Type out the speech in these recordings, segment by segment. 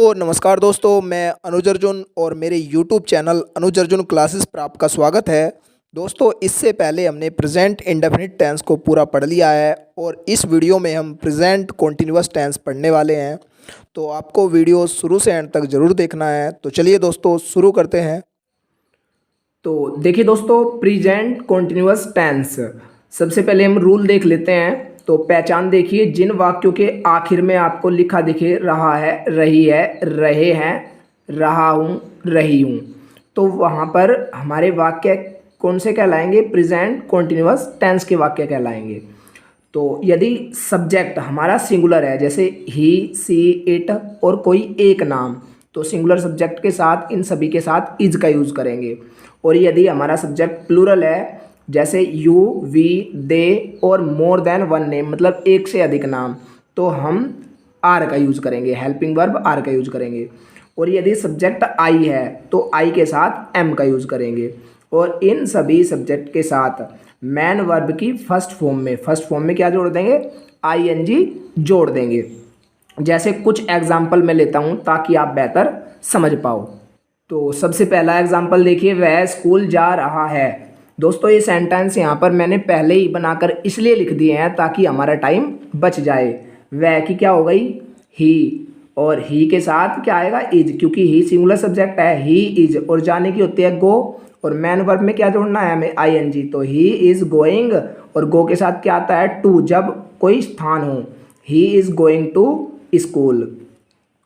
तो नमस्कार दोस्तों, मैं अनुज अर्जुन और मेरे यूट्यूब चैनल अनुज अर्जुन क्लासेस पर आपका स्वागत है। दोस्तों, इससे पहले हमने प्रेजेंट इंडेफिनिट टेंस को पूरा पढ़ लिया है और इस वीडियो में हम प्रेजेंट कॉन्टिन्यूअस टेंस पढ़ने वाले हैं। तो आपको वीडियो शुरू से एंड तक ज़रूर देखना है। तो चलिए दोस्तों, शुरू करते हैं। तो देखिए दोस्तों, प्रेजेंट कॉन्टिन्यूअस टेंस, सबसे पहले हम रूल देख लेते हैं। तो पहचान देखिए, जिन वाक्यों के आखिर में आपको लिखा दिखे रहा है, रही है, रहे हैं, रहा हूँ, रही हूँ, तो वहाँ पर हमारे वाक्य कौन से कहलाएंगे? प्रेजेंट कॉन्टिन्यूअस टेंस के वाक्य कहलाएंगे। तो यदि सब्जेक्ट हमारा सिंगुलर है, जैसे ही, सी, इट और कोई एक नाम, तो सिंगुलर सब्जेक्ट के साथ इन सभी के साथ इज का यूज़ करेंगे। और यदि हमारा सब्जेक्ट प्लूरल है, जैसे यू, वी, दे और मोर देन वन नेम, मतलब एक से अधिक नाम, तो हम आर का यूज़ करेंगे, हेल्पिंग वर्ब आर का यूज़ करेंगे। और यदि सब्जेक्ट आई है तो आई के साथ एम का यूज़ करेंगे। और इन सभी सब्जेक्ट के साथ मैन वर्ब की फर्स्ट फॉर्म में क्या जोड़ देंगे? आईएनजी जोड़ देंगे। जैसे कुछ एग्जाम्पल मैं लेता हूँ ताकि आप बेहतर समझ पाओ। तो सबसे पहला एग्जाम्पल देखिए, वह स्कूल जा रहा है। दोस्तों, ये सेंटेंस यहाँ पर मैंने पहले ही बनाकर इसलिए लिख दिए हैं ताकि हमारा टाइम बच जाए। वह की क्या हो गई? ही, और ही के साथ क्या आएगा? इज, क्योंकि ही सिंगुलर सब्जेक्ट है। ही इज, और जाने की होती है गो, और मैन वर्ब में क्या जोड़ना है हमें? आईएनजी। तो ही इज गोइंग, और गो के साथ क्या आता है? टू, जब कोई स्थान हो। He is going to school.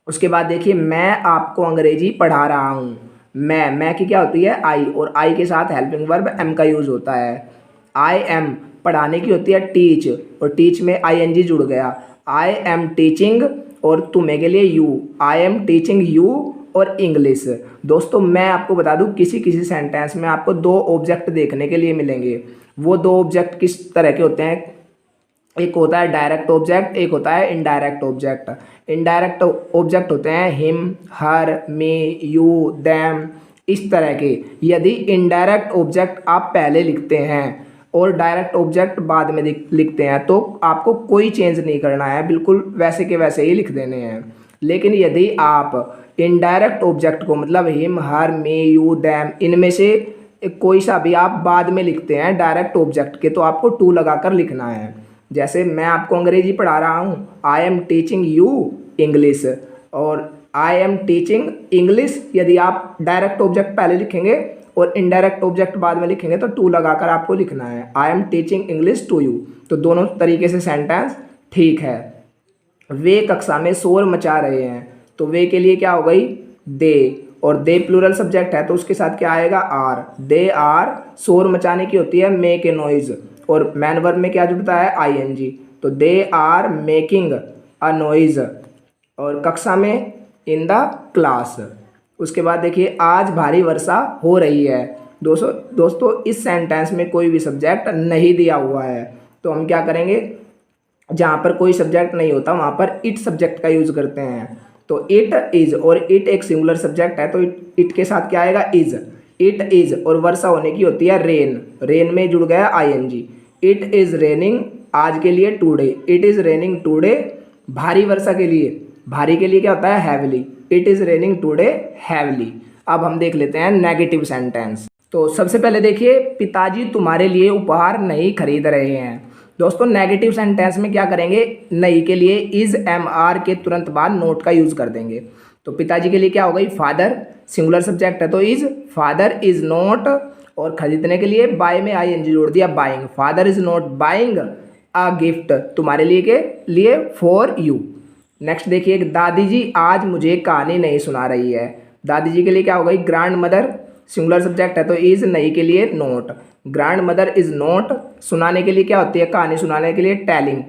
उसके बाद देखिए, मैं आपको अंग्रेजी पढ़ा रहा हूँ। मैं की क्या होती है? आई, और आई के साथ हेल्पिंग वर्ब एम का यूज होता है। आई एम पढ़ाने की होती है टीच, और टीच में आईएनजी जुड़ गया। आई एम टीचिंग, और तुम्हें के लिए you, I am teaching you और इंग्लिश। दोस्तों, मैं आपको बता दूं, किसी किसी सेंटेंस में आपको दो ऑब्जेक्ट देखने के लिए मिलेंगे। वो दो ऑब्जेक्ट किस तरह के होते हैं? एक होता है डायरेक्ट ऑब्जेक्ट, एक होता है इनडायरेक्ट ऑब्जेक्ट। इनडायरेक्ट ऑब्जेक्ट होते हैं him, her, me, you, them, इस तरह के। यदि इनडायरेक्ट ऑब्जेक्ट आप पहले लिखते हैं और डायरेक्ट ऑब्जेक्ट बाद में लिखते हैं तो आपको कोई चेंज नहीं करना है, बिल्कुल वैसे के वैसे ही लिख देने हैं। लेकिन यदि आप इनडायरेक्ट ऑब्जेक्ट को, मतलब him, her, me, you, them, इनमें से कोई सा भी आप बाद में लिखते हैं डायरेक्ट ऑब्जेक्ट के, तो आपको टू लगाकर लिखना है। जैसे मैं आपको अंग्रेजी पढ़ा रहा हूँ, आई एम टीचिंग यू इंग्लिश, और आई एम टीचिंग इंग्लिश, यदि आप डायरेक्ट ऑब्जेक्ट पहले लिखेंगे और इनडायरेक्ट ऑब्जेक्ट बाद में लिखेंगे तो टू लगाकर आपको लिखना है। I am teaching English to you. तो दोनों तरीके से सेंटेंस ठीक है। वे कक्षा में शोर मचा रहे हैं, तो वे के लिए क्या हो गई? दे, और दे प्लूरल सब्जेक्ट है तो उसके साथ क्या आएगा? आर। दे आर, शोर मचाने की होती है मेक ए नॉइज, और मैन वर्ब में क्या जुड़ता है? आईएनजी। तो they are making a noise, और कक्षा में इन द क्लास। उसके बाद देखिए, आज भारी वर्षा हो रही है। दोस्तों इस सेंटेंस में कोई भी सब्जेक्ट नहीं दिया हुआ है, तो हम क्या करेंगे? जहाँ पर कोई सब्जेक्ट नहीं होता वहाँ पर इट सब्जेक्ट का यूज करते हैं। तो इट इज, और इट एक सिंगुलर सब्जेक्ट है तो इट के साथ क्या आएगा? इज। इट इज, और वर्षा होने की होती है रेन, रेन में जुड़ गया आईएनजी। इट इज रेनिंग, आज के लिए today. It is raining today, भारी वर्षा के लिए, भारी के लिए क्या होता है? Heavily. It is raining today heavily. अब हम देख लेते हैं नेगेटिव सेंटेंस। तो सबसे पहले देखिए, पिताजी तुम्हारे लिए उपहार नहीं खरीद रहे हैं। दोस्तों, नेगेटिव सेंटेंस में क्या करेंगे? नहीं के लिए इज एम आर के तुरंत बाद नोट का यूज कर देंगे। तो पिताजी के लिए क्या हो गई? फादर, सिंगुलर सब्जेक्ट है तो इज, फादर इज नॉट, और खरीदने के लिए बाय में आईएनजी जोड़ दिया, buying. Father is not buying a gift, तुम्हारे लिए के लिए, फॉर यू। नेक्स्ट देखिए, दादी जी आज मुझे कहानी नहीं सुना रही है। दादी जी के लिए क्या हो गई? ग्रैंड मदर, सिंगुलर सब्जेक्ट है तो इज, नहीं के लिए note. Grand mother is not, सुनाने के लिए क्या होती है? कहानी सुनाने के लिए telling.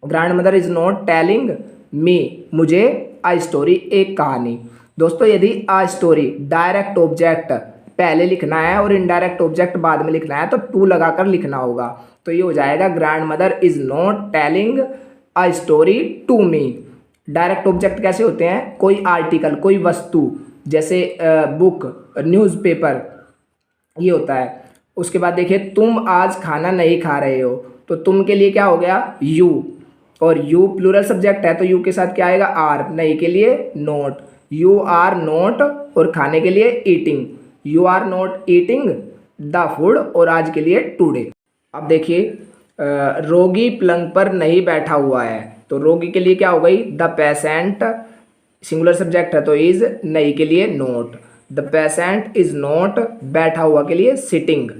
Grand mother is not telling me, मुझे, अ स्टोरी, एक कहानी। दोस्तों, यदि अ स्टोरी डायरेक्ट ऑब्जेक्ट पहले लिखना है और इनडायरेक्ट ऑब्जेक्ट बाद में लिखना है तो टू लगाकर लिखना होगा। तो ये हो जाएगा, grandmother is not telling a story to me. Direct object कैसे होते हैं? कोई आर्टिकल, कोई वस्तु, जैसे बुक, न्यूज़पेपर, ये होता है। उसके बाद देखिए, तुम आज खाना नहीं खा रहे हो, तो तुम के लिए क्या हो गया? यू। और यू प्लूरल सब्जेक्ट है तो यू के साथ क्या आएगा आर, नहीं के लिए नोट, यू आर नोट, और खाने के लिए eating, you are not eating the food, और आज के लिए टुडे। अब देखिए रोगी पलंग पर नहीं बैठा हुआ है, तो रोगी के लिए क्या हो गई द पेशेंट, सिंगुलर सब्जेक्ट है तो इज, नहीं के लिए note, the patient is note, बैठा हुआ के लिए सिटिंग,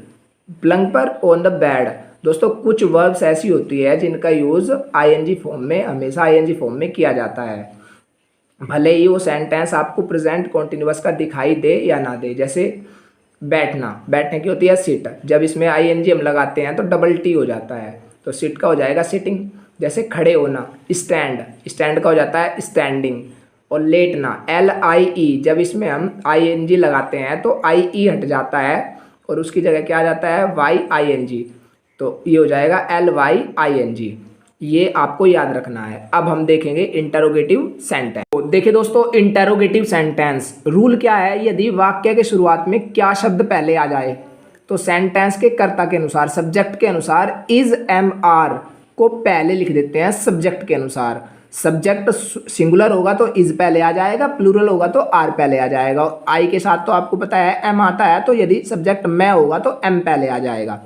पलंग पर ऑन द बेड। दोस्तों कुछ वर्ब्स ऐसी होती है जिनका यूज आईएनजी फॉर्म में, हमेशा आईएनजी फॉर्म में किया जाता है, भले ही वो सेंटेंस आपको प्रेजेंट कॉन्टिन्यूअस का दिखाई दे या ना दे। जैसे बैठना, बैठने की होती है सिट, जब इसमें आईएनजी हम लगाते हैं तो डबल टी हो जाता है, तो सिट का हो जाएगा सिटिंग। जैसे खड़े होना, स्टैंड, स्टैंड का हो जाता है स्टैंडिंग। और लेटना, LIE, जब इसमें हम आईएनजी लगाते हैं तो IE हट जाता है और उसकी जगह क्या आ जाता है YING, तो ये हो जाएगा LYING। ये आपको याद रखना है। अब हम देखेंगे इंटरोगेटिव सेंटेंस। तो देखिए दोस्तों इंटरोगेटिव सेंटेंस रूल क्या है, यदि वाक्य के शुरुआत में क्या शब्द पहले आ जाए तो सेंटेंस के कर्ता के अनुसार, सब्जेक्ट के अनुसार इज MR को पहले लिख देते हैं सब्जेक्ट के अनुसार। सब्जेक्ट सिंगुलर होगा तो इज पहले आ जाएगा, प्लूरल होगा तो आर पहले आ जाएगा। आई के साथ तो आपको पता है एम आता है, तो यदि सब्जेक्ट मैं होगा तो एम पहले आ जाएगा।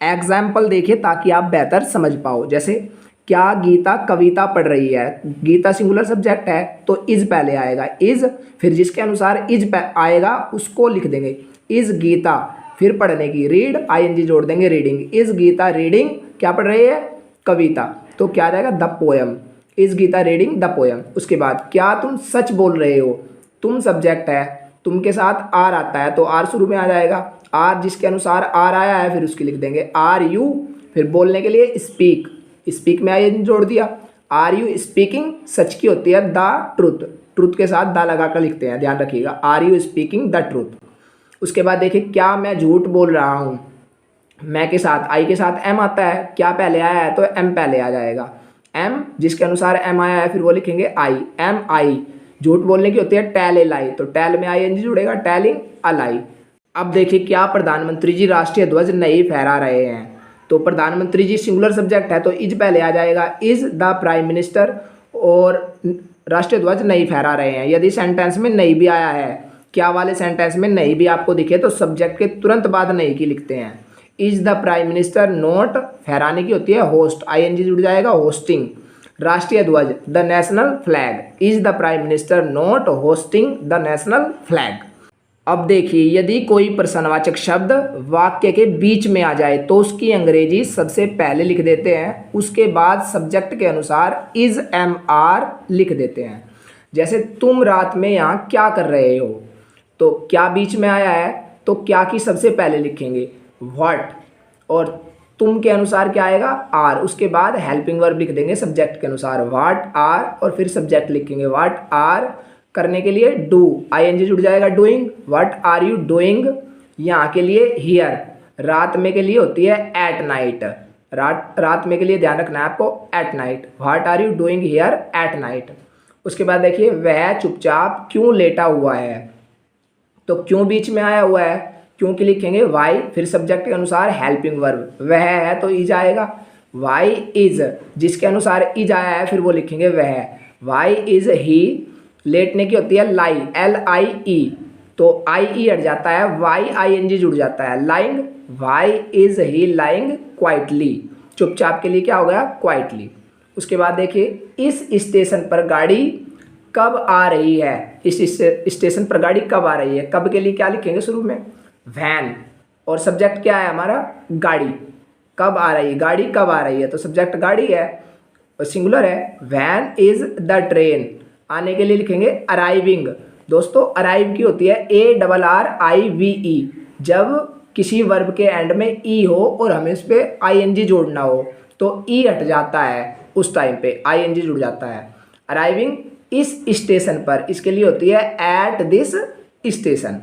एग्जाम्पल देखिए ताकि आप बेहतर समझ पाओ। जैसे क्या गीता कविता पढ़ रही है, गीता सिंगुलर सब्जेक्ट है तो इज पहले आएगा, इज, फिर जिसके अनुसार इज आएगा उसको लिख देंगे इज गीता, फिर पढ़ने की रीड, ING जोड़ देंगे रीडिंग, इज गीता रीडिंग क्या पढ़ रही है कविता, तो क्या आ जाएगा the poem, is Gita reading the poem. उसके बाद क्या तुम सच बोल रहे हो, तुम सब्जेक्ट है, तुम के साथ आर आता है तो आर शुरू में आ जाएगा, आर जिसके अनुसार आर आया है फिर उसकी लिख देंगे आर यू, फिर बोलने के लिए स्पीक, स्पीक में ING जोड़ दिया, आर यू स्पीकिंग, सच की होती है द ट्रुथ, ट्रुथ के साथ द लगा कर लिखते हैं, ध्यान रखिएगा, are you speaking the truth. उसके बाद देखिए क्या मैं झूठ बोल रहा हूँ, मैं के साथ आई के साथ एम आता है, क्या पहले आया है तो एम पहले आ जाएगा, एम जिसके अनुसार एम आया है फिर वो लिखेंगे आई, एम आई, झूठ बोलने की होती है टेल ए लाई, तो टेल में ING जुड़ेगा टेलिंग अ लाई। अब देखिए क्या प्रधानमंत्री जी राष्ट्रीय ध्वज नहीं फहरा रहे हैं, तो प्रधानमंत्री जी सिंगुलर सब्जेक्ट है तो इज पहले आ जाएगा, इज द प्राइम मिनिस्टर, और राष्ट्रीय ध्वज नहीं फहरा रहे हैं। यदि सेंटेंस में नहीं भी आया है, क्या वाले सेंटेंस में नहीं भी आपको दिखे तो सब्जेक्ट के तुरंत बाद नहीं की लिखते हैं, is the prime minister note, फहराने की होती है होस्ट, ING जुड़ जाएगा होस्टिंग, राष्ट्रीय ध्वज the national flag, is the prime minister note hosting the national flag. अब देखिए यदि कोई प्रश्नवाचक शब्द वाक्य के बीच में आ जाए तो उसकी अंग्रेजी सबसे पहले लिख देते हैं, उसके बाद सब्जेक्ट के अनुसार इज MR लिख देते हैं। जैसे तुम रात में यहाँ क्या कर रहे हो, तो क्या बीच में आया है तो क्या की सबसे पहले लिखेंगे व्हाट, और तुम के अनुसार क्या आएगा आर, उसके बाद हेल्पिंग वर्ब लिख देंगे सब्जेक्ट के अनुसार व्हाट आर, और फिर सब्जेक्ट लिखेंगे व्हाट आर करने के लिए डू, ING जुड़ जाएगा doing, what are you doing, यहाँ के लिए हियर, रात में के लिए होती है एट नाइट, रात में के लिए ध्यान रखना है आपको at night, what are you doing here at night. उसके बाद देखिए वह चुपचाप क्यों लेटा हुआ है, तो क्यों बीच में आया हुआ है, क्यों की लिखेंगे वाई, फिर सब्जेक्ट के अनुसार हेल्पिंग वर्ब, वह है तो इज आएगा, वाई इज जिसके अनुसार इज आया है फिर वो लिखेंगे वह, वाई इज ही, लेटने की होती है लाई, LIE, तो IE हट जाता है, YING जुड़ जाता है, lying, why is he lying quietly, चुपचाप के लिए क्या हो गया क्वाइटली। उसके बाद देखिए इस स्टेशन पर गाड़ी कब आ रही है, इस स्टेशन पर गाड़ी कब आ रही है, कब के लिए क्या लिखेंगे शुरू में वैन, और सब्जेक्ट क्या है हमारा गाड़ी, कब आ रही है गाड़ी कब आ रही है तो सब्जेक्ट गाड़ी है और सिंगुलर है, वैन इज द ट्रेन, आने के लिए लिखेंगे अराइविंग। दोस्तों अराइव की होती है ARRIVE, जब किसी वर्ब के एंड में ई हो और हमें इस पे ING जोड़ना हो तो ई हट जाता है, उस टाइम पे ING जुड़ जाता है, अराइविंग इस स्टेशन पर, इसके लिए होती है एट दिस स्टेशन।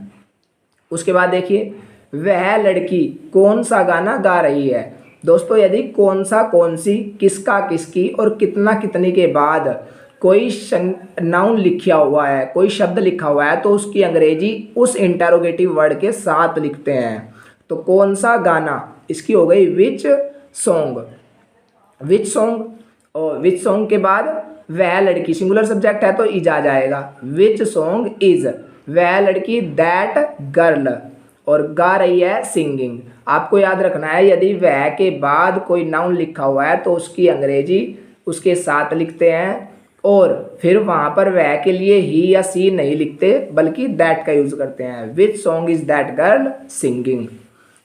उसके बाद देखिए वह लड़की कौन सा गाना गा रही है, दोस्तों यदि कौन सा कौन सी, किसका किसकी और कितना कितने के बाद कोई नाउन लिखा हुआ है, कोई शब्द लिखा हुआ है तो उसकी अंग्रेजी उस इंटरोगेटिव वर्ड के साथ लिखते हैं। तो कौन सा गाना, इसकी हो गई विच सॉन्ग, विच सॉन्ग, और विच सॉन्ग के बाद वह लड़की, सिंगुलर सब्जेक्ट है तो इज आ जाएगा। विच सॉन्ग इज, वह लड़की, दैट गर्ल, और गा रही है सिंगिंग। आपको याद रखना है यदि वह के बाद कोई नाउन लिखा हुआ है तो उसकी अंग्रेजी उसके साथ लिखते हैं, और फिर वहाँ पर वह के लिए ही या सी नहीं लिखते बल्कि दैट का यूज़ करते हैं। Which song is that girl singing.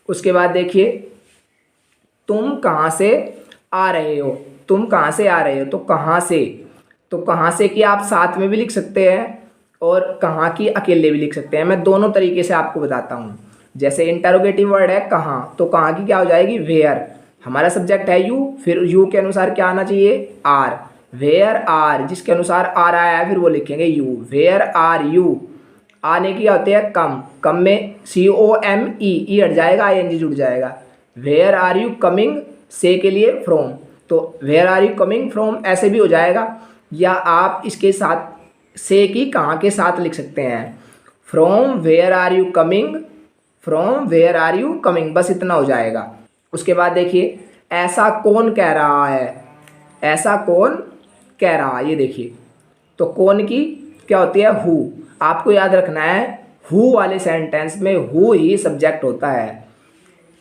उसके बाद देखिए, तुम कहाँ से आ रहे हो, तुम कहाँ से आ रहे हो, तो कहाँ से, तो कहाँ से की आप साथ में भी लिख सकते हैं और कहाँ की अकेले भी लिख सकते हैं। मैं दोनों तरीके से आपको बताता हूँ। जैसे इंटरोगेटिव वर्ड है कहाँ, तो कहाँ की क्या हो जाएगी वेयर, हमारा सब्जेक्ट है यू, फिर यू के अनुसार क्या आना चाहिए आर, वेयर आर, जिसके अनुसार आर आया है फिर वो लिखेंगे यू, वेयर आर यू। आने की होते हैं कम, कम में COME, ई हट जाएगा, ING जुड़ जाएगा। वेयर आर यू कमिंग, से के लिए फ्रॉम, तो where are you coming from ऐसे भी हो जाएगा, या आप इसके साथ से की कहाँ के साथ लिख सकते हैं, from where are you coming, from where are you coming, बस इतना हो जाएगा। उसके बाद देखिए, ऐसा कौन कह रहा है, ऐसा कौन कह रहा है, ये देखिए, तो कौन की क्या होती है हु। आपको याद रखना है हु वाले सेंटेंस में हु ही सब्जेक्ट होता है,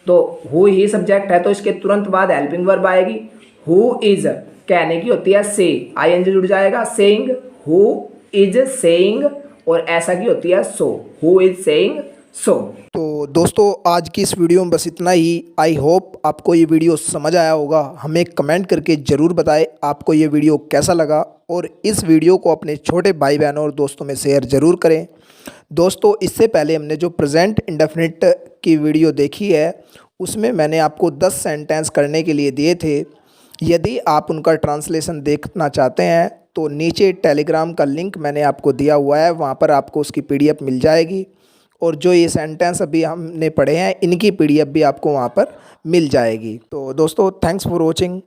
तो हु ही सब्जेक्ट है तो इसके तुरंत बाद हेल्पिंग वर्ब आएगी। हु इज कहने की होती है से, ING जुड़ जाएगा, सेइंग, हु इज सेइंग, और ऐसा की होती है सो, हु इज सेइंग सो। तो दोस्तों आज की इस वीडियो में बस इतना ही। आई होप आपको ये वीडियो समझ आया होगा। हमें कमेंट करके ज़रूर बताएं आपको ये वीडियो कैसा लगा, और इस वीडियो को अपने छोटे भाई बहनों और दोस्तों में शेयर ज़रूर करें। दोस्तों इससे पहले हमने जो प्रेजेंट इंडेफिनिट की वीडियो देखी है उसमें मैंने आपको 10 सेंटेंस करने के लिए दिए थे। यदि आप उनका ट्रांसलेशन देखना चाहते हैं तो नीचे टेलीग्राम का लिंक मैंने आपको दिया हुआ है, वहाँ पर आपको उसकी PDF मिल जाएगी, और जो ये सेंटेंस अभी हमने पढ़े हैं इनकी PDF भी आपको वहाँ पर मिल जाएगी। तो दोस्तों थैंक्स फॉर वॉचिंग।